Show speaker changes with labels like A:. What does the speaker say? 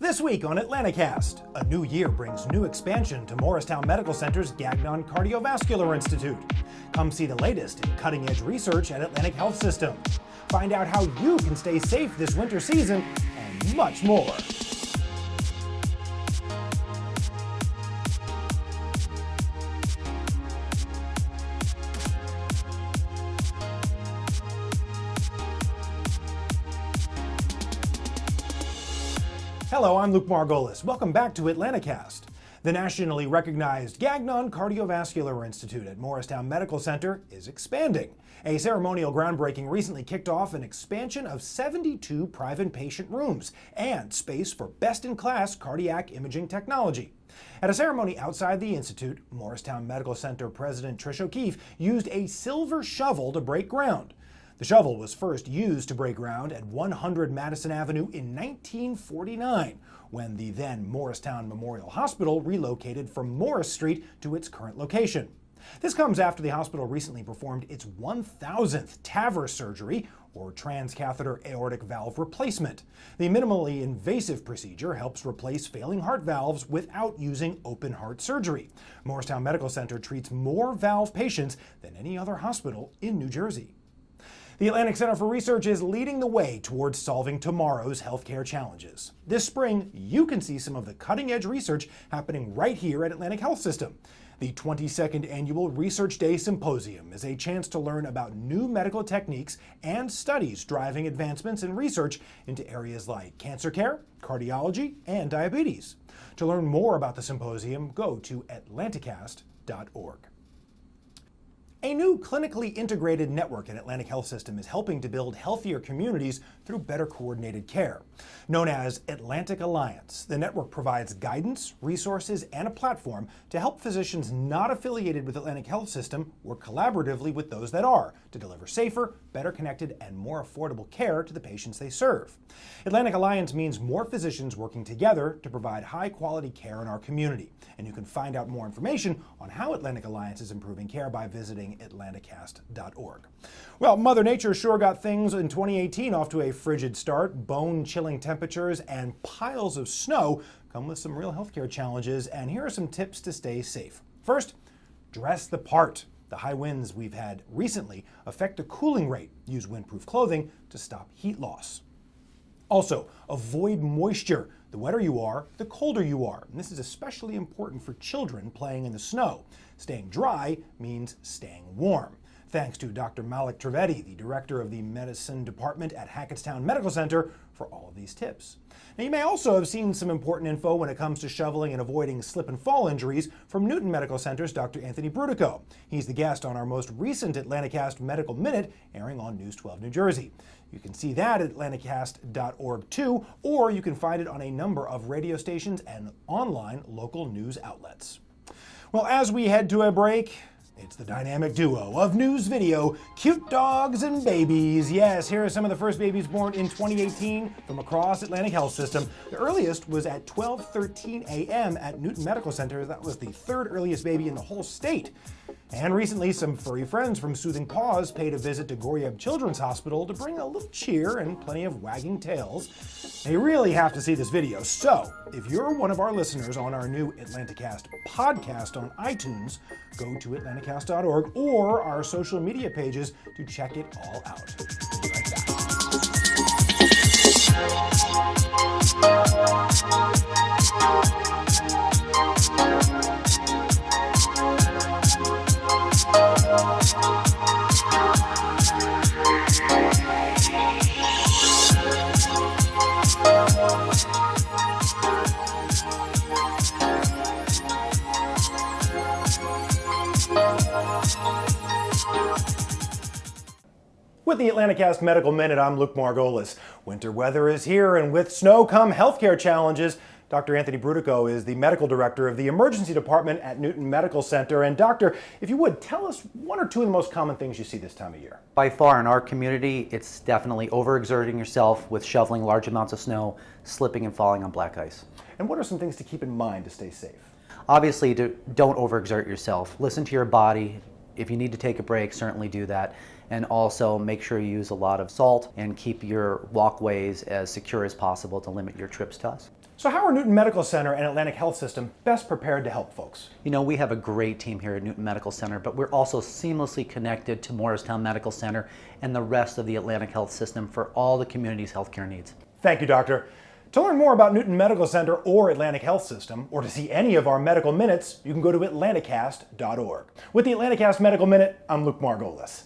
A: This week on AtlantiCast, a new year brings new expansion to Morristown Medical Center's Gagnon Cardiovascular Institute. Come see the latest in cutting-edge research at Atlantic Health System. Find out how you can stay safe this winter season, and much more. Hello, I'm Luke Margolis. Welcome back to AtlantiCast. The nationally recognized Gagnon Cardiovascular Institute at Morristown Medical Center is expanding. A ceremonial groundbreaking recently kicked off an expansion of 72 private patient rooms and space for best-in-class cardiac imaging technology. At a ceremony outside the Institute, Morristown Medical Center President Trish O'Keefe used a silver shovel to break ground. The shovel was first used to break ground at 100 Madison Avenue in 1949, when the then Morristown Memorial Hospital relocated from Morris Street to its current location. This comes after the hospital recently performed its 1,000th TAVR surgery, or transcatheter aortic valve replacement. The minimally invasive procedure helps replace failing heart valves without using open heart surgery. Morristown Medical Center treats more valve patients than any other hospital in New Jersey. The Atlantic Center for Research is leading the way towards solving tomorrow's healthcare challenges. This spring, you can see some of the cutting-edge research happening right here at Atlantic Health System. The 22nd Annual Research Day Symposium is a chance to learn about new medical techniques and studies driving advancements in research into areas like cancer care, cardiology, and diabetes. To learn more about the symposium, go to AtlantiCast.org. A new clinically integrated network at Atlantic Health System is helping to build healthier communities through better coordinated care. Known as Atlantic Alliance, the network provides guidance, resources, and a platform to help physicians not affiliated with Atlantic Health System work collaboratively with those that are to deliver safer, better connected, and more affordable care to the patients they serve. Atlantic Alliance means more physicians working together to provide high-quality care in our community. And you can find out more information on how Atlantic Alliance is improving care by visiting AtlantiCast.org. Well, Mother Nature sure got things in 2018 off to a frigid start. Bone-chilling temperatures and piles of snow come with some real healthcare challenges, and here are some tips to stay safe. First, dress the part. The high winds we've had recently affect the cooling rate. Use windproof clothing to stop heat loss. Also, avoid moisture. The wetter you are, the colder you are. And this is especially important for children playing in the snow. Staying dry means staying warm. Thanks to Dr. Malik Trivedi, the director of the medicine department at Hackettstown Medical Center, for all of these tips. Now, you may also have seen some important info when it comes to shoveling and avoiding slip and fall injuries from Newton Medical Center's Dr. Anthony Brutico. He's the guest on our most recent AtlantiCast Medical Minute, airing on News 12 New Jersey. You can see that at AtlantiCast.org too, or you can find it on a number of radio stations and online local news outlets. Well, as we head to a break, it's the dynamic duo of news video, cute dogs and babies. Yes, here are some of the first babies born in 2018 from across Atlantic Health System. The earliest was at 12:13 a.m. at Newton Medical Center. That was the third earliest baby in the whole state. And recently, some furry friends from Soothing Paws paid a visit to Goryeb Children's Hospital to bring a little cheer and plenty of wagging tails. They really have to see this video. So, if you're one of our listeners on our new AtlantiCast podcast on iTunes, go to AtlantiCast.org or our social media pages to check it all out. We'll be right back. With the AtlantiCast Medical Minute, I'm Luke Margolis. Winter weather is here, and with snow come healthcare challenges. Dr. Anthony Brutico is the medical director of the emergency department at Newton Medical Center. And doctor, if you would, tell us one or two of the most common things you see this time of year.
B: By far in our community, it's definitely overexerting yourself with shoveling large amounts of snow, slipping and falling on black ice.
A: And what are some things to keep in mind to stay safe?
B: Obviously, don't overexert yourself. Listen to your body. If you need to take a break, certainly do that. And also make sure you use a lot of salt and keep your walkways as secure as possible to limit your trips to us.
A: So how are Newton Medical Center and Atlantic Health System best prepared to help folks?
B: You know, we have a great team here at Newton Medical Center, but we're also seamlessly connected to Morristown Medical Center and the rest of the Atlantic Health System for all the community's healthcare needs.
A: Thank you, Doctor. To learn more about Newton Medical Center or Atlantic Health System, or to see any of our medical minutes, you can go to AtlantiCast.org. With the AtlantiCast Medical Minute, I'm Luke Margolis.